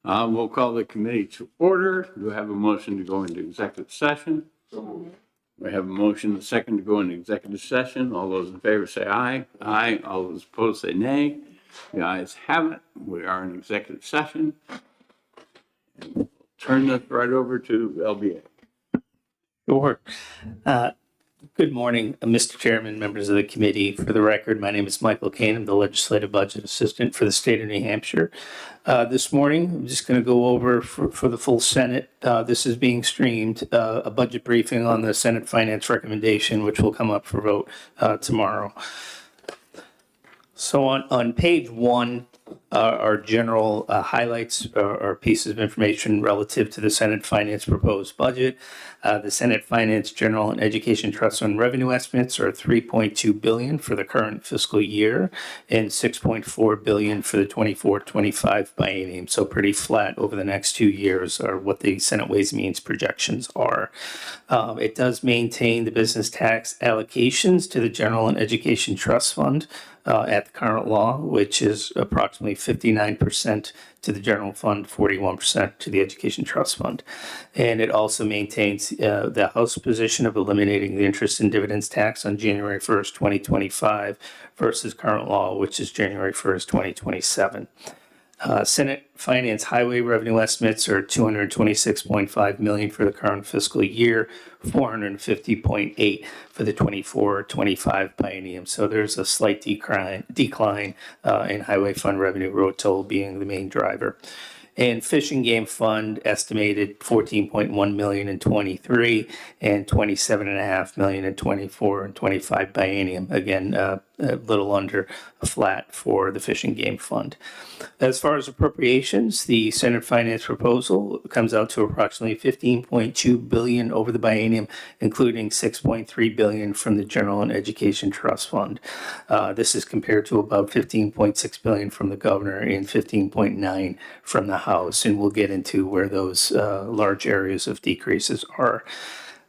We'll call the committee to order. Do we have a motion to go into executive session? We have a motion, a second to go into executive session. All those in favor say aye. Aye. All those opposed say nay. The ayes have it. We are in executive session. And we'll turn this right over to LBA. Sure. Good morning, Mr. Chairman, members of the committee. For the record, my name is Michael Kane. I'm the Legislative Budget Assistant for the state of New Hampshire. This morning, I'm just going to go over for the full Senate. This is being streamed, a budget briefing on the Senate Finance recommendation, which will come up for vote tomorrow. So on page one, our general highlights are pieces of information relative to the Senate Finance proposed budget. The Senate Finance General and Education Trust Fund revenue estimates are $3.2 billion for the current fiscal year and $6.4 billion for the 24-25 biennium. So pretty flat over the next 2 years are what the Senate Ways and Means projections are. It does maintain the business tax allocations to the General and Education Trust Fund at the current law, which is approximately 59% to the general fund, 41% to the education trust fund. And it also maintains the House position of eliminating the interest and dividends tax on January 1st, 2025 versus current law, which is January 1st, 2027. Senate Finance highway revenue estimates are $226.5 million for the current fiscal year, $450.8 for the 24-25 biennium. So there's a slight decline in highway fund revenue, road toll being the main driver. And Fish and Game Fund estimated $14.1 million in 23 and $27.5 million in 24 and 25 biennium. Again, a little under a flat for the Fish and Game Fund. As far as appropriations, the Senate Finance proposal comes out to approximately $15.2 billion over the biennium, including $6.3 billion from the General and Education Trust Fund. This is compared to about $15.6 billion from the governor and $15.9 from the House, and we'll get into where those large areas of decreases are.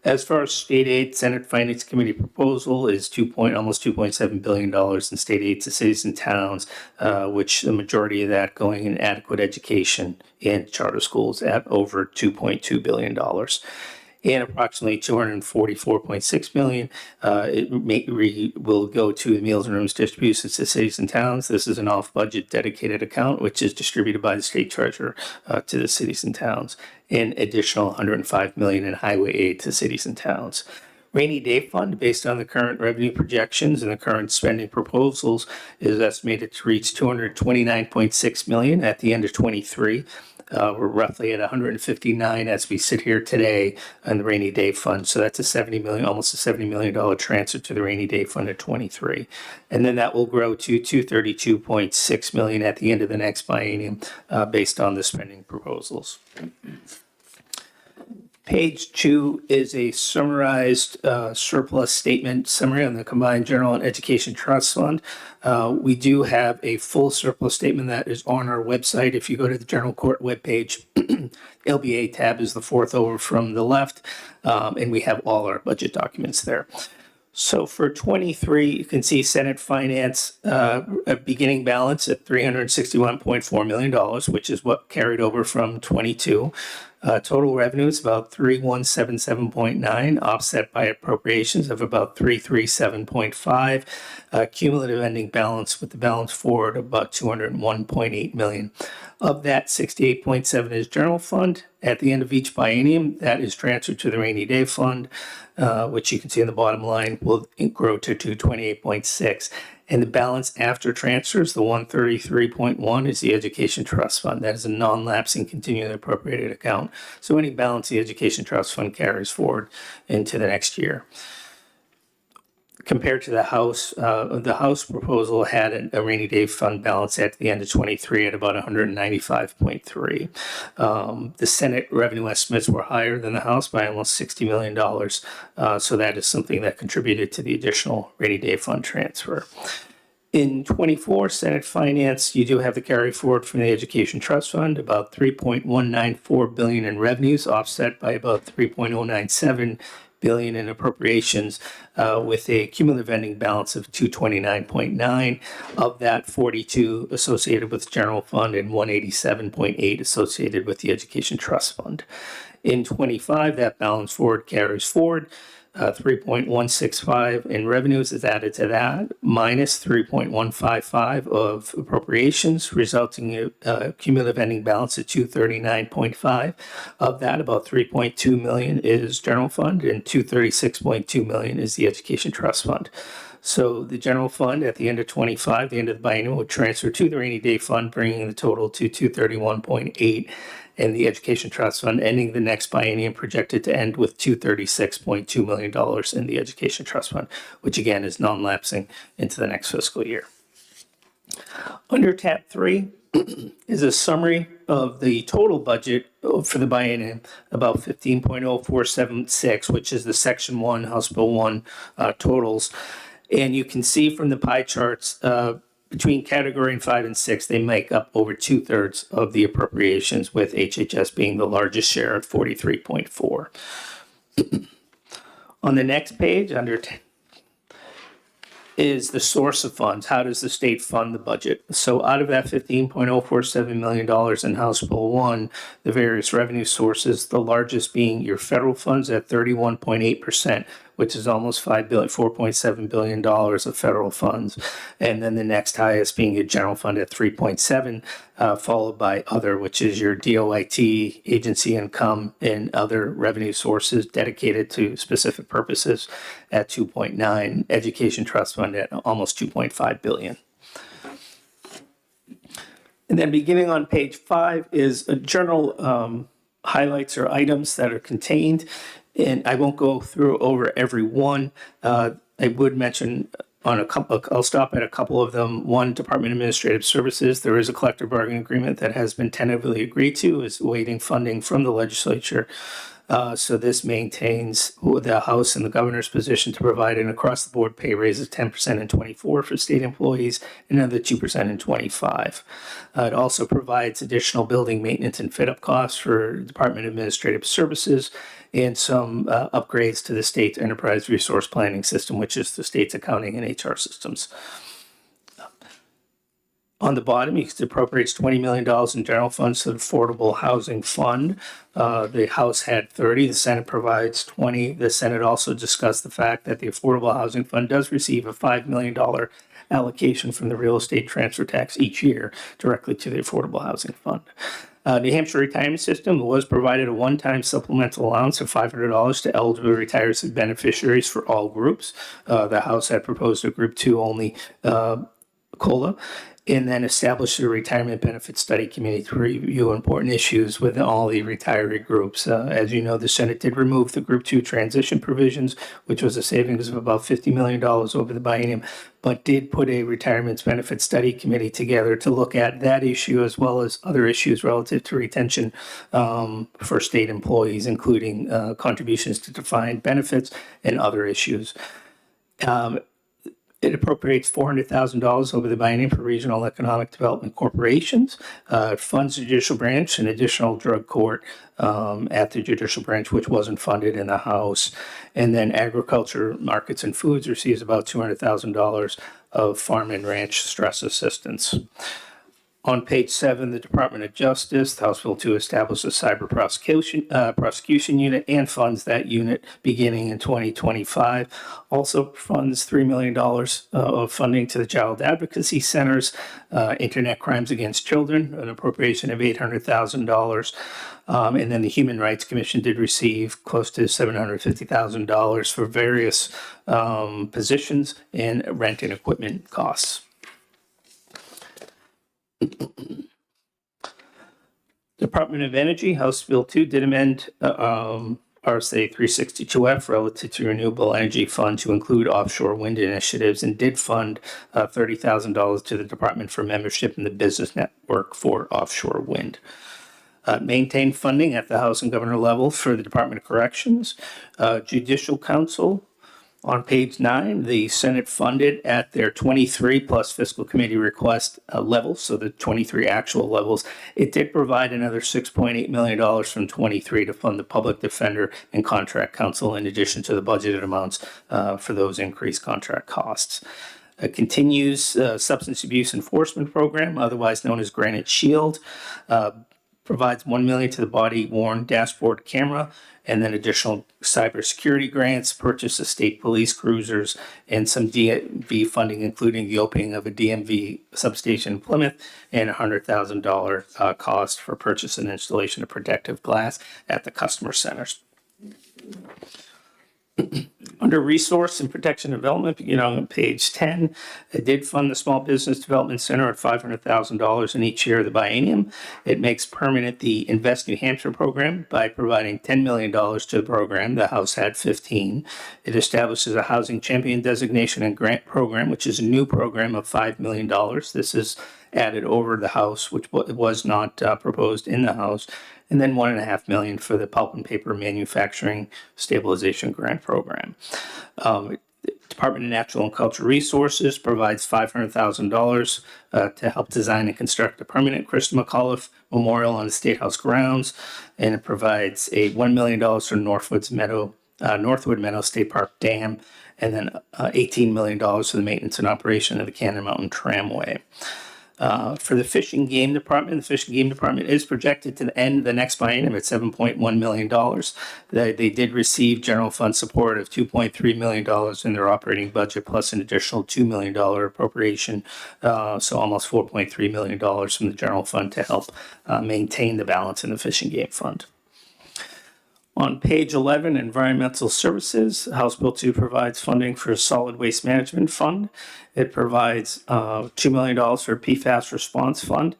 As far as state aid, Senate Finance Committee proposal is almost $2.7 billion in state aid to cities and towns, which the majority of that going in adequate education and charter schools at over $2.2 billion. And approximately $244.6 million will go to the Meals and Rooms distributions to cities and towns. This is an off-budget dedicated account, which is distributed by the state treasurer to the cities and towns. And additional $105 million in highway aid to cities and towns. Rainy Day Fund, based on the current revenue projections and the current spending proposals, is estimated to reach $229.6 million at the end of 23. We're roughly at 159 as we sit here today on the Rainy Day Fund. So that's almost a $70 million transfer to the Rainy Day Fund at 23. And then that will grow to $232.6 million at the end of the next biennium based on the spending proposals. Page 2 is a summarized surplus statement summary on the Combined General and Education Trust Fund. We do have a full surplus statement that is on our website. If you go to the General Court webpage, LBA tab is the fourth over from the left, and we have all our budget documents there. So for 23, you can see Senate Finance a beginning balance at $361.4 million, which is what carried over from 22. Total revenue is about 3177.9, offset by appropriations of about 337.5. Cumulative ending balance with the balance forward about 201.8 million. Of that, 68.7 is general fund. At the end of each biennium, that is transferred to the Rainy Day Fund, which you can see in the bottom line will grow to 228.6. And the balance after transfers, the 133.1, is the Education Trust Fund. That is a non-lapsing continually appropriated account. So any balance the Education Trust Fund carries forward into the next year. Compared to the House proposal had a rainy day fund balance at the end of 23 at about 195.3. The Senate revenue estimates were higher than the House by almost $60 million. So that is something that contributed to the additional rainy day fund transfer. In 24 Senate Finance, you do have the carry forward from the Education Trust Fund, about $3.194 billion in revenues, offset by about $3.097 billion in appropriations, with a cumulative ending balance of 229.9. Of that, 42 associated with general fund and 187.8 associated with the education trust fund. In 25, that balance forward carries forward. 3.165 in revenues is added to that, minus 3.155 of appropriations, resulting in a cumulative ending balance of 239.5. Of that, about 3.2 million is general fund and 236.2 million is the education trust fund. So the general fund at the end of 25, the end of the biennium, would transfer to the rainy day fund, bringing the total to 231.8. And the education trust fund ending the next biennium projected to end with $236.2 million in the education trust fund, which again is non-lapsing into the next fiscal year. Under tab 3 is a summary of the total budget for the biennium, about 15.0476, which is the section 1, House Bill 1 totals. And you can see from the pie charts, between category 5 and 6, they make up over 2/3 of the appropriations, with HHS being the largest share at 43.4. On the next page, under is the source of funds. How does the state fund the budget? So out of that $15.047 million in House Bill 1, the various revenue sources, the largest being your federal funds at 31.8%, which is almost $4.7 billion of federal funds. And then the next highest being your general fund at 3.7, followed by other, which is your DOIT, agency income, and other revenue sources dedicated to specific purposes at 2.9, education trust fund at almost 2.5 billion. And then beginning on page 5 is a general highlights or items that are contained. And I won't go through over every one. I would mention on a couple, I'll stop at a couple of them. One, Department of Administrative Services, there is a collective bargaining agreement that has been tentatively agreed to, is awaiting funding from the legislature. So this maintains the House and the governor's position to provide an across-the-board pay raise of 10% in 24 for state employees and another 2% in 25. It also provides additional building maintenance and fit-up costs for Department of Administrative Services and some upgrades to the state enterprise resource planning system, which is the state's accounting and HR systems. On the bottom, it appropriates $20 million in general funds to the Affordable Housing Fund. The House had 30, the Senate provides 20. The Senate also discussed the fact that the Affordable Housing Fund does receive a $5 million allocation from the real estate transfer tax each year directly to the Affordable Housing Fund. New Hampshire Retirement System was provided a one-time supplemental allowance of $500 to eligible retirees and beneficiaries for all groups. The House had proposed a Group 2 only COLA, and then established a retirement benefit study committee to review important issues with all the retiree groups. As you know, the Senate did remove the Group 2 transition provisions, which was a savings of about $50 million over the biennium, but did put a retirement benefit study committee together to look at that issue as well as other issues relative to retention for state employees, including contributions to defined benefits and other issues. It appropriates $400,000 over the biennium for regional economic development corporations. Funds the judicial branch and additional drug court at the judicial branch, which wasn't funded in the House. And then agriculture, markets, and foods receives about $200,000 of farm and ranch stress assistance. On page 7, the Department of Justice, the House Bill 2 established a cyber prosecution unit and funds that unit beginning in 2025. Also funds $3 million of funding to the Child Advocacy Centers, Internet Crimes Against Children, an appropriation of $800,000. And then the Human Rights Commission did receive close to $750,000 for various positions and rent and equipment costs. Department of Energy, House Bill 2 did amend RSA 362F relative to renewable energy fund to include offshore wind initiatives and did fund $30,000 to the department for membership in the business network for offshore wind. Maintain funding at the House and Governor level for the Department of Corrections, Judicial Council, On page 9, the Senate funded at their 23 plus fiscal committee request levels, so the 23 actual levels. It did provide another $6.8 million from 23 to fund the public defender and contract counsel in addition to the budgeted amounts for those increased contract costs. Continues substance abuse enforcement program, otherwise known as Granite Shield, provides $1 million to the body worn dashboard camera, and then additional cybersecurity grants, purchase of state police cruisers, and some DMV funding, including the opening of a DMV substation in Plymouth, and $100,000 cost for purchase and installation of protective glass at the customer centers. Under Resource and Protection Development, on page 10, it did fund the Small Business Development Center at $500,000 in each year of the biennium. It makes permanent the Invest New Hampshire program by providing $10 million to the program. The House had 15. It establishes a Housing Champion Designation and Grant Program, which is a new program of $5 million. This is added over the House, which was not proposed in the House, and then $1.5 million for the Pulp and Paper Manufacturing Stabilization Grant Program. Department of Natural and Cultural Resources provides $500,000 to help design and construct a permanent Krista McAuliffe Memorial on the State House grounds, and it provides a $1 million for Northwood Meadow State Park Dam, and then $18 million for the maintenance and operation of the Cannon Mountain Tramway. For the Fish and Game Department, the Fish and Game Department is projected to end the next biennium at $7.1 million. They did receive general fund support of $2.3 million in their operating budget, plus an additional $2 million appropriation, so almost $4.3 million from the general fund to help maintain the balance in the Fish and Game Fund. On page 11, Environmental Services, House Bill 2 provides funding for a Solid Waste Management Fund. It provides $2 million for PFAS Response Fund,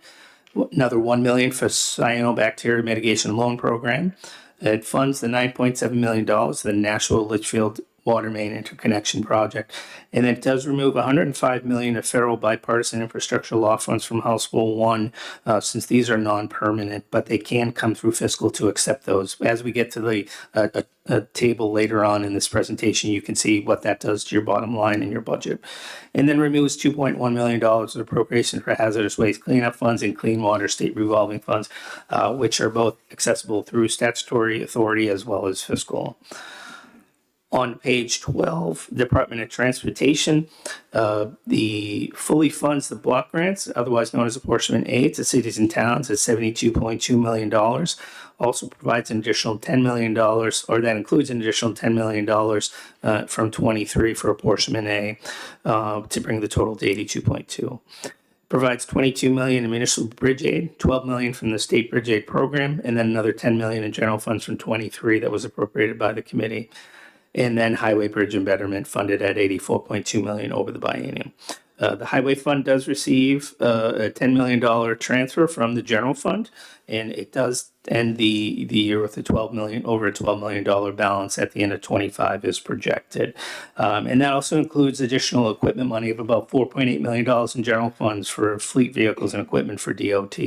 another $1 million for Cyanobacteria Mitigation Loan Program. It funds the $9.7 million, the Nashua Litchfield Water Main Interconnection Project, and it does remove $105 million of federal bipartisan infrastructure law funds from House Bill 1, since these are non-permanent, but they can come through fiscal to accept those. As we get to the table later on in this presentation, you can see what that does to your bottom line in your budget. And then removes $2.1 million of appropriation for hazardous waste cleanup funds and clean water state revolving funds, which are both accessible through statutory authority as well as fiscal. On page 12, Department of Transportation, the fully funds the block grants, otherwise known as apportionment A, to cities and towns at $72.2 million. Also provides an additional $10 million, or that includes an additional $10 million from 23 for apportionment A to bring the total to 82.2. Provides $22 million in municipal bridge aid, $12 million from the state bridge aid program, and then another $10 million in general funds from 23 that was appropriated by the committee. And then Highway Bridge and Betterment funded at $84.2 million over the biennium. The Highway Fund does receive a $10 million transfer from the general fund, and it does end the year with over a $12 million balance at the end of 25 is projected. And that also includes additional equipment money of about $4.8 million in general funds for fleet vehicles and equipment for DOT.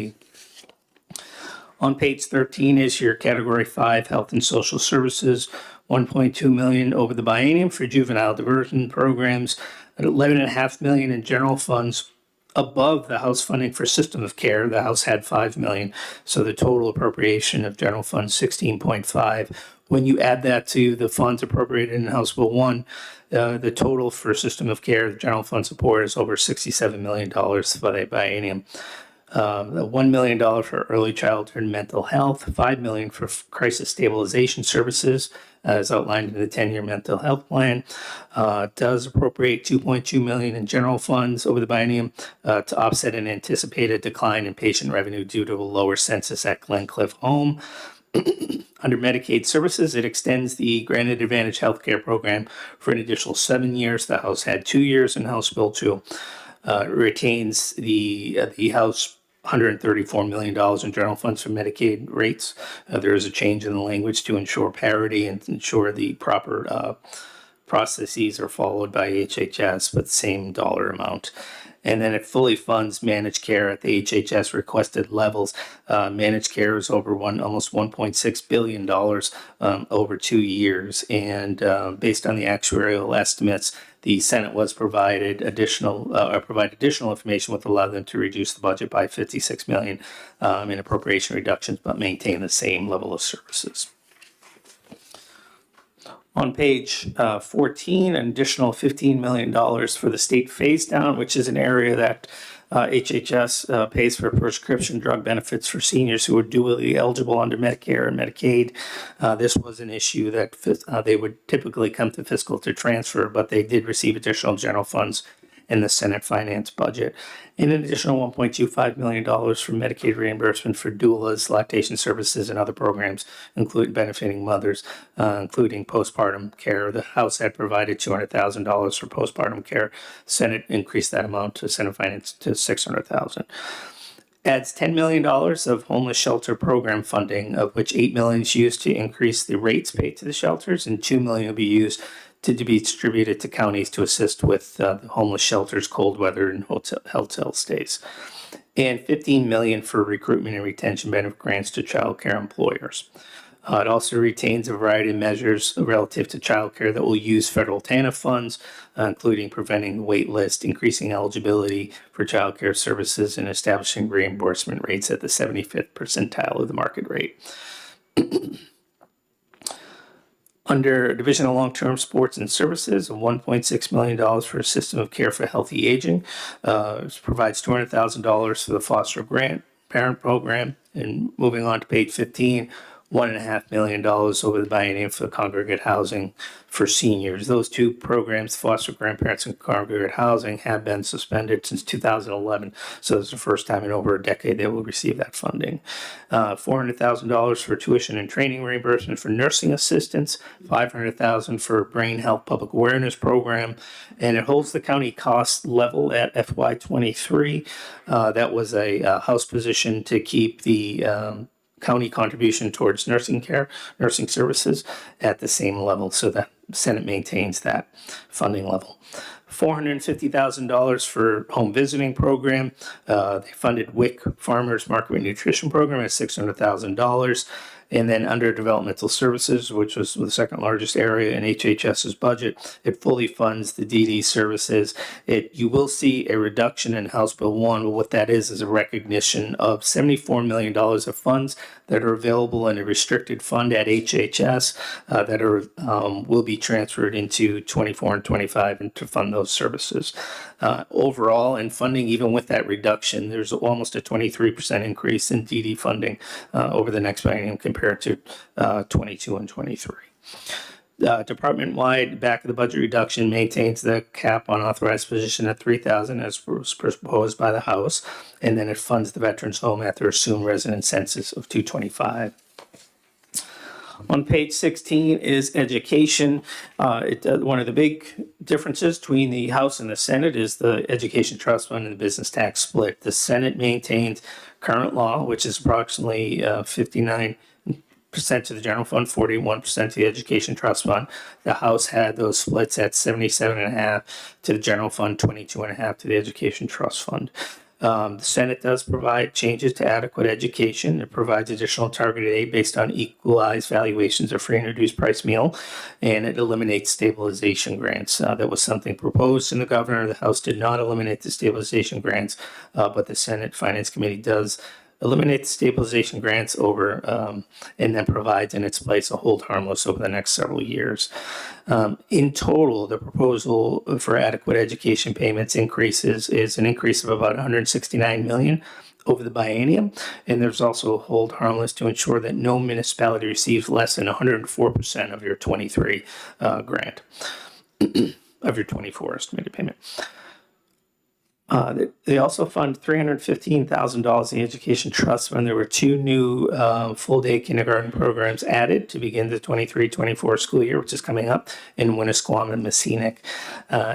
On page 13 is your Category 5 Health and Social Services, $1.2 million over the biennium for juvenile diversion programs, at $11.5 million in general funds above the House funding for system of care. The House had $5 million, so the total appropriation of general funds $16.5. When you add that to the funds appropriated in House Bill 1, the total for system of care, the general fund support, is over $67 million for the biennium. The $1 million for early childhood mental health, $5 million for crisis stabilization services, as outlined in the 10-year mental health plan. Does appropriate $2.2 million in general funds over the biennium to offset an anticipated decline in patient revenue due to a lower census at Glencliff Home. Under Medicaid services, it extends the Granted Advantage Healthcare Program for an additional 7 years. The House had 2 years in House Bill 2. Retains the House $134 million in general funds for Medicaid rates. There is a change in the language to ensure parity and ensure the proper processes are followed by HHS, but same dollar amount. And then it fully funds managed care at the HHS requested levels. Managed care is over almost $1.6 billion over 2 years. And based on the actuarial estimates, the Senate was provided additional information which allowed them to reduce the budget by $56 million in appropriation reductions, but maintain the same level of services. On page 14, an additional $15 million for the state phase down, which is an area that HHS pays for prescription drug benefits for seniors who are dually eligible under Medicare and Medicaid. This was an issue that they would typically come to fiscal to transfer, but they did receive additional general funds in the Senate finance budget, and an additional $1.25 million for Medicaid reimbursement for doulas, lactation services, and other programs, including benefiting mothers, including postpartum care. The House had provided $200,000 for postpartum care. Senate increased that amount to Senate finance to $600,000. Adds $10 million of homeless shelter program funding, of which $8 million is used to increase the rates paid to the shelters, and $2 million will be used to be distributed to counties to assist with the homeless shelters, cold weather, and hotel stays. And $15 million for recruitment and retention benefit grants to child care employers. It also retains a variety of measures relative to child care that will use federal TANF funds, including preventing the wait list, increasing eligibility for child care services, and establishing reimbursement rates at the 75th percentile of the market rate. Under Division of Long-Term Sports and Services, $1.6 million for a system of care for healthy aging. Provides $200,000 for the foster grant parent program. And moving on to page 15, $1.5 million over the biennium for congregate housing for seniors. Those two programs, foster grandparents and congregate housing, have been suspended since 2011. So it's the first time in over a decade they will receive that funding. $400,000 for tuition and training reimbursement for nursing assistants, $500,000 for brain health public awareness program, and it holds the county cost level at FY23. That was a House position to keep the county contribution towards nursing services at the same level, so that Senate maintains that funding level. $450,000 for home visiting program. They funded WIC Farmers Market Nutrition Program at $600,000. And then under developmental services, which was the second largest area in HHS's budget, it fully funds the DD services. You will see a reduction in House Bill 1, but what that is a recognition of $74 million of funds that are available in a restricted fund at HHS that will be transferred into 24 and 25 and to fund those services. Overall, in funding, even with that reduction, there's almost a 23% increase in DD funding over the next biennium compared to 22 and 23. Department-wide, back of the budget reduction maintains the cap on authorized position at $3,000 as was proposed by the House, and then it funds the Veterans Home at their assumed resident census of 225. On page 16 is education. One of the big differences between the House and the Senate is the Education Trust Fund and the business tax split. The Senate maintains current law, which is approximately 59% to the general fund, 41% to the education trust fund. The House had those splits at 77.5% to the general fund, 22.5% to the education trust fund. The Senate does provide changes to adequate education. It provides additional targeted aid based on equalized valuations of free and reduced price meal, and it eliminates stabilization grants. That was something proposed in the governor. The House did not eliminate the stabilization grants, but the Senate Finance Committee does eliminate the stabilization grants and then provides in its place a hold harmless over the next several years. In total, the proposal for adequate education payments increases is an increase of about $169 million over the biennium, and there's also a hold harmless to ensure that no municipality receives less than 104% of your 23 grant, of your 24 estimated payment. They also fund $315,000 in the Education Trust Fund. There were two new full-day kindergarten programs added to begin the 23-24 school year, which is coming up in Winnisquam and Messinic.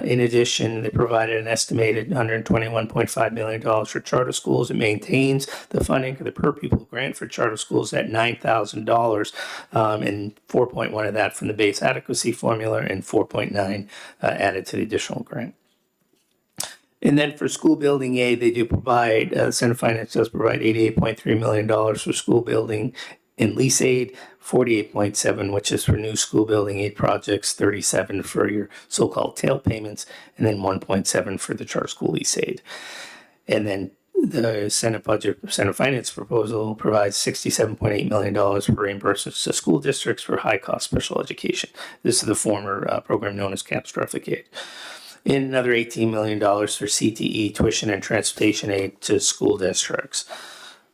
In addition, they provided an estimated $121.5 million for charter schools. It maintains the funding for the per-pupil grant for charter schools at $9,000, and 4.1 of that from the base adequacy formula and 4.9 added to the additional grant. And then for school building aid, they do provide, Senate Finance does provide $88.3 million for school building and lease aid, 48.7, which is for new school building aid projects, 37 for your so-called tail payments, and then 1.7 for the charter school lease aid. And then the Senate Finance proposal provides $67.8 million for reimbursements to school districts for high-cost special education. This is the former program known as catastrophic aid. And another $18 million for CTE, tuition and transportation aid to school districts.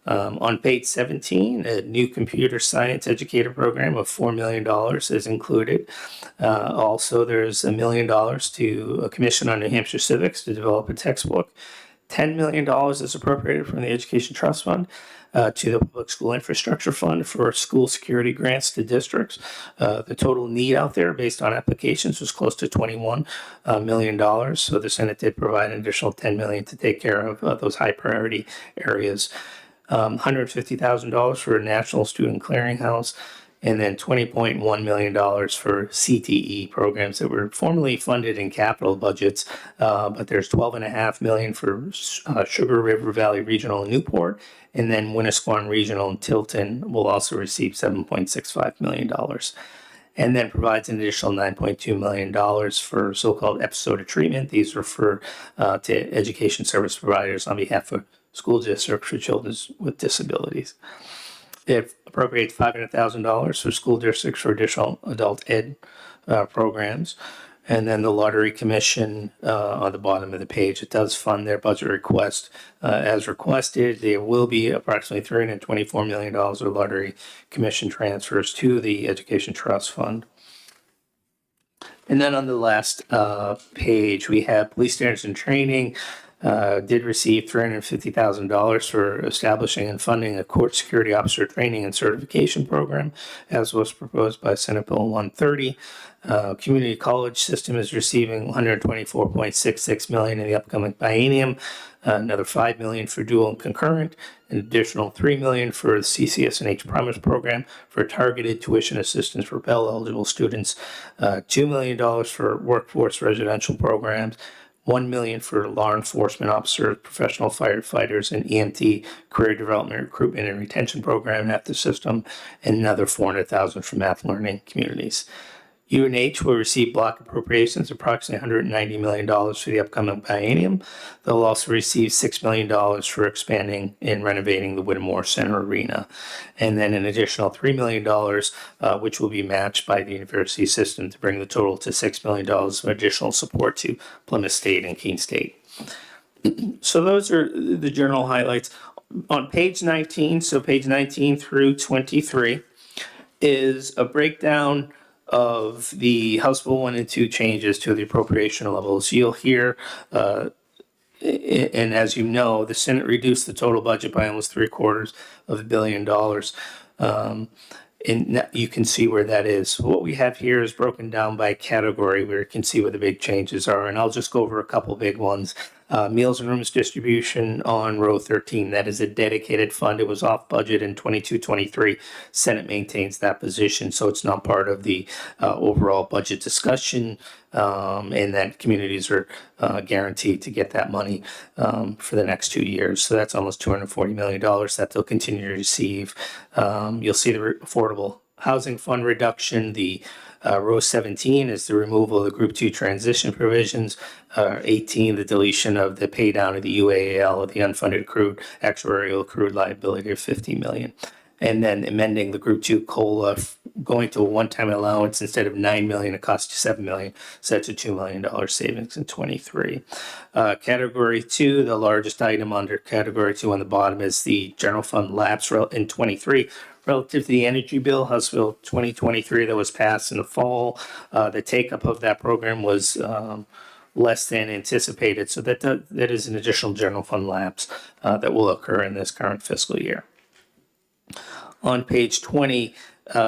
On page 17, a new computer science educator program of $4 million is included. Also, there's $1 million to a commission on New Hampshire civics to develop a textbook. $10 million is appropriated from the Education Trust Fund to the Public School Infrastructure Fund for school security grants to districts. The total need out there based on applications was close to $21 million. So the Senate did provide an additional $10 million to take care of those high priority areas. $150,000 for a national student clearinghouse, and then $20.1 million for CTE programs that were formerly funded in capital budgets. But there's $12.5 million for Sugar River Valley Regional in Newport, and then Winnisquam Regional in Tilton will also receive $7.65 million. And then provides an additional $9.2 million for so-called episodic treatment. These are for to education service providers on behalf of school districts for children with disabilities. It appropriates $500,000 for school districts for additional adult ed programs. And then the Lottery Commission on the bottom of the page, it does fund their budget request as requested. There will be approximately $324 million of Lottery Commission transfers to the Education Trust Fund. And then on the last page, we have police standards and training. Did receive $350,000 for establishing and funding a court security officer training and certification program, as was proposed by Senate Bill 130. Community college system is receiving $124.66 million in the upcoming biennium, another $5 million for dual and concurrent, an additional $3 million for the CCS&H Promise program for targeted tuition assistance for Pell eligible students, $2 million for workforce residential programs, $1 million for law enforcement officers, professional firefighters, and EMT career development, recruitment, and retention program at the system, and another $400,000 for math learning communities. UNH will receive block appropriations, approximately $190 million for the upcoming biennium. They'll also receive $6 million for expanding and renovating the Whittemore Center Arena. And then an additional $3 million, which will be matched by the university system to bring the total to $6 million of additional support to Plymouth State and Keene State. So those are the general highlights. On page 19, so page 19 through 23, is a breakdown of the House Bill 1 and 2 changes to the appropriation levels. You'll hear, and as you know, the Senate reduced the total budget by almost $750 million. And you can see where that is. What we have here is broken down by category where you can see where the big changes are. And I'll just go over a couple big ones. Meals and rooms distribution on row 13. That is a dedicated fund. It was off budget in 22-23. Senate maintains that position, so it's not part of the overall budget discussion, and that communities are guaranteed to get that money for the next 2 years. So that's almost $240 million that they'll continue to receive. You'll see the affordable housing fund reduction. The row 17 is the removal of the Group 2 transition provisions. 18, the deletion of the pay down of the UAL of the unfunded accrued actuarial accrued liability of $50 million. And then amending the Group 2 COLA, going to a one-time allowance instead of $9 million, it costs you $7 million. So that's a $2 million savings in 23. Category 2, the largest item under Category 2 on the bottom is the general fund lapse in 23. Relative to the energy bill, House Bill 2023 that was passed in the fall, the take-up of that program was less than anticipated. So that is an additional general fund lapse that will occur in this current fiscal year. On page 20,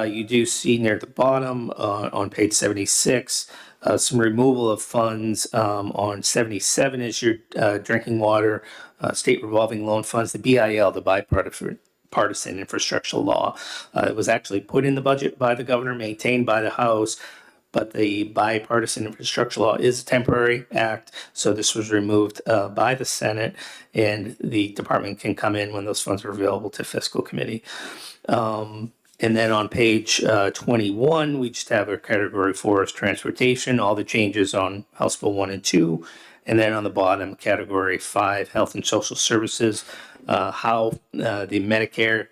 you do see near the bottom on page 76, some removal of funds. On 77 is your drinking water, state revolving loan funds, the BIL, the bipartisan infrastructure law. It was actually put in the budget by the governor, maintained by the House, but the bipartisan infrastructure law is a temporary act, so this was removed by the Senate, and the department can come in when those funds are available to fiscal committee. And then on page 21, we just have our category 4 is transportation, all the changes on House Bill 1 and 2. And then on the bottom, category 5, health and social services, how the Medicare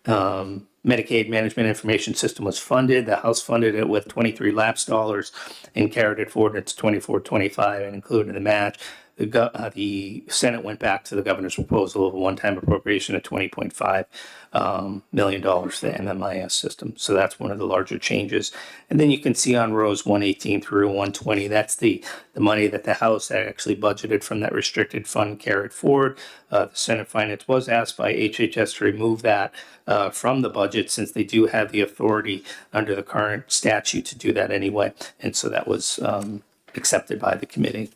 Medicaid Management Information System was funded. The House funded it with 23 lapse dollars and carried it forward into 24-25 and included the match. The Senate went back to the governor's proposal of a one-time appropriation of $20.5 million to the MMIS system. So that's one of the larger changes. And then you can see on rows 118 through 120, that's the money that the House had actually budgeted from that restricted fund carried forward. The Senate Finance was asked by HHS to remove that from the budget since they do have the authority under the current statute to do that anyway. And so that was accepted by the committee.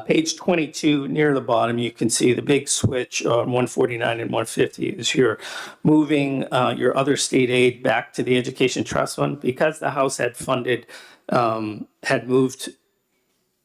Page 22, near the bottom, you can see the big switch on 149 and 150 is you're moving your other state aid back to the Education Trust Fund. Because the House had funded, had moved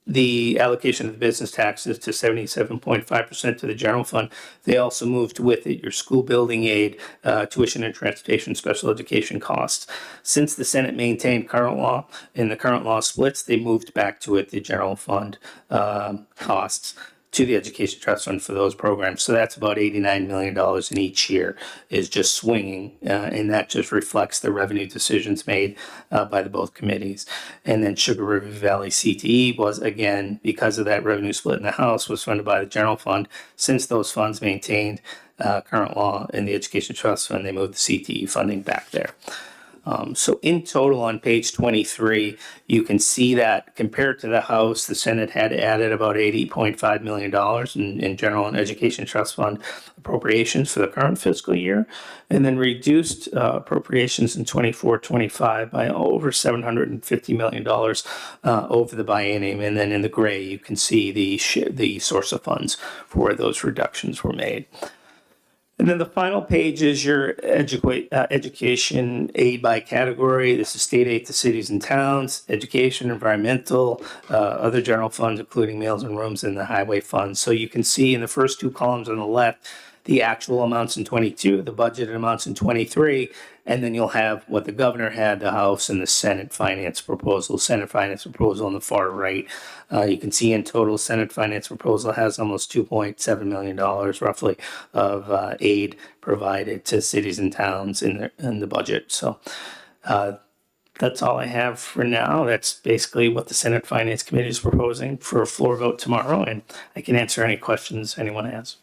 the allocation of the business taxes to 77.5% to the general fund. They also moved with it your school building aid, tuition and transportation, special education costs. Since the Senate maintained current law and the current law splits, they moved back to it the general fund costs to the Education Trust Fund for those programs. So that's about $89 million in each year is just swinging, and that just reflects the revenue decisions made by the both committees. And then Sugar River Valley CTE was, again, because of that revenue split in the House, was funded by the general fund. Since those funds maintained current law in the Education Trust Fund, they moved the CTE funding back there. So in total on page 23, you can see that compared to the House, the Senate had added about $80.5 million in general and education trust fund appropriations for the current fiscal year, and then reduced appropriations in 24-25 by over $750 million over the biennium. And then in the gray, you can see the source of funds for where those reductions were made. And then the final page is your education aid by category. This is state aid to cities and towns, education, environmental, other general funds, including meals and rooms, and the highway funds. So you can see in the first two columns on the left, the actual amounts in 22, the budgeted amounts in 23, and then you'll have what the governor had, the House, and the Senate finance proposal. Senate finance proposal on the far right. You can see in total, Senate finance proposal has almost $2.7 million roughly of aid provided to cities and towns in the budget. So that's all I have for now. That's basically what the Senate Finance Committee is proposing for a floor vote tomorrow, and I can answer any questions anyone has.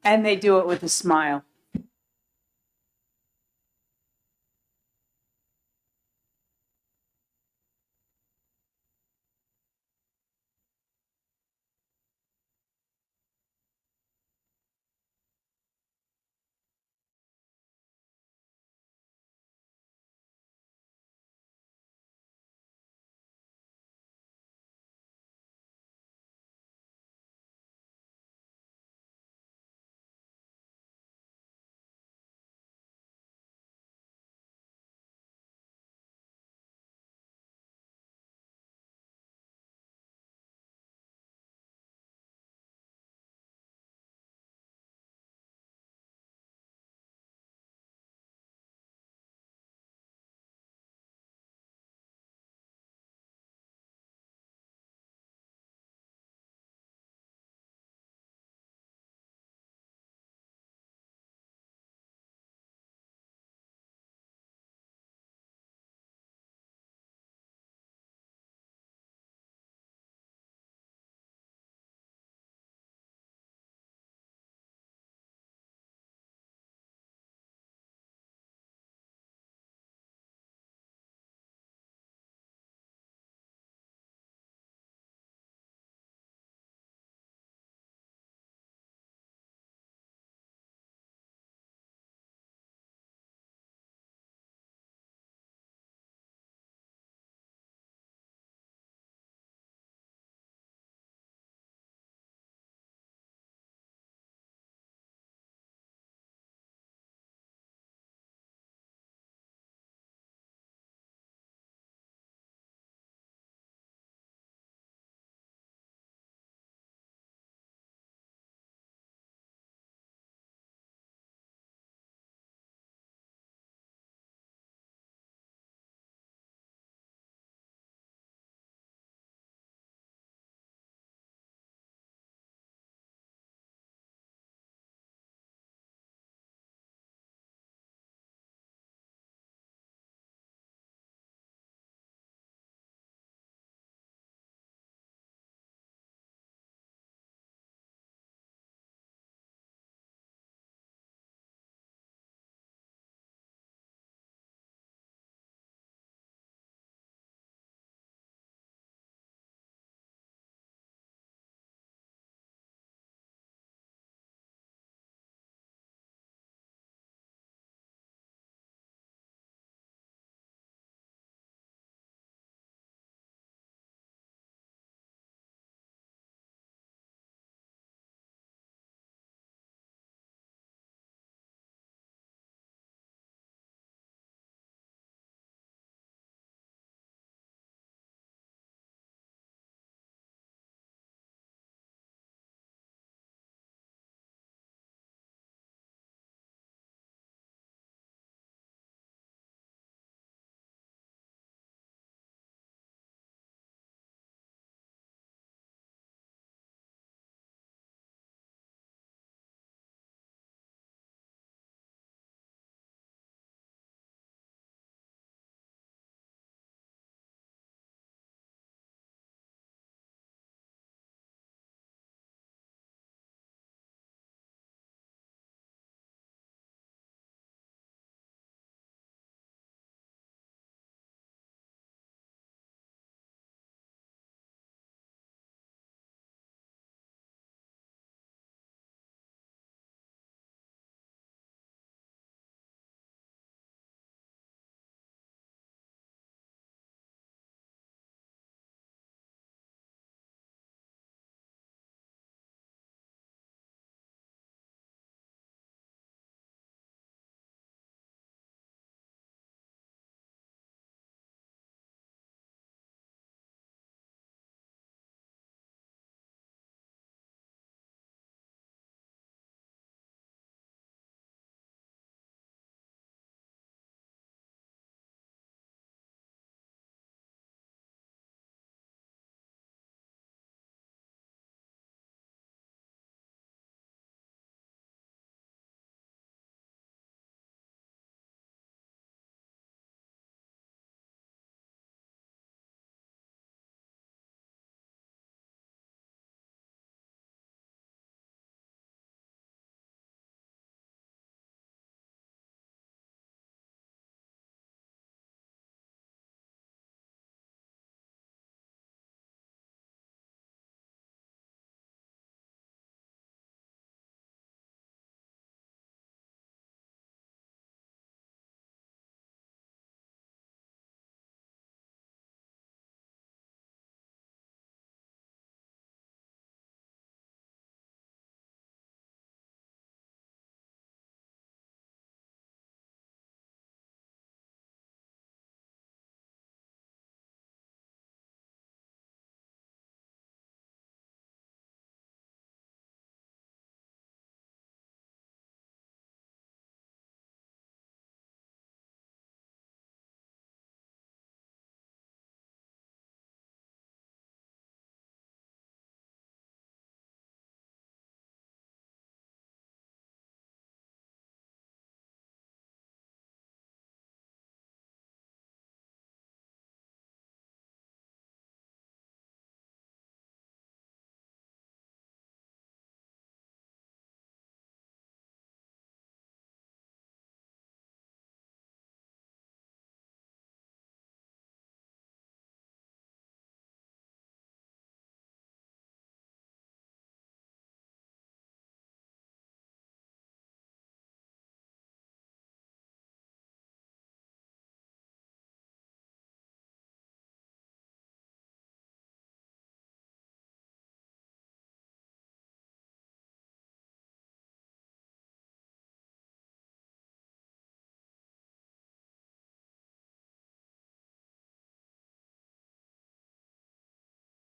And they do it with a smile.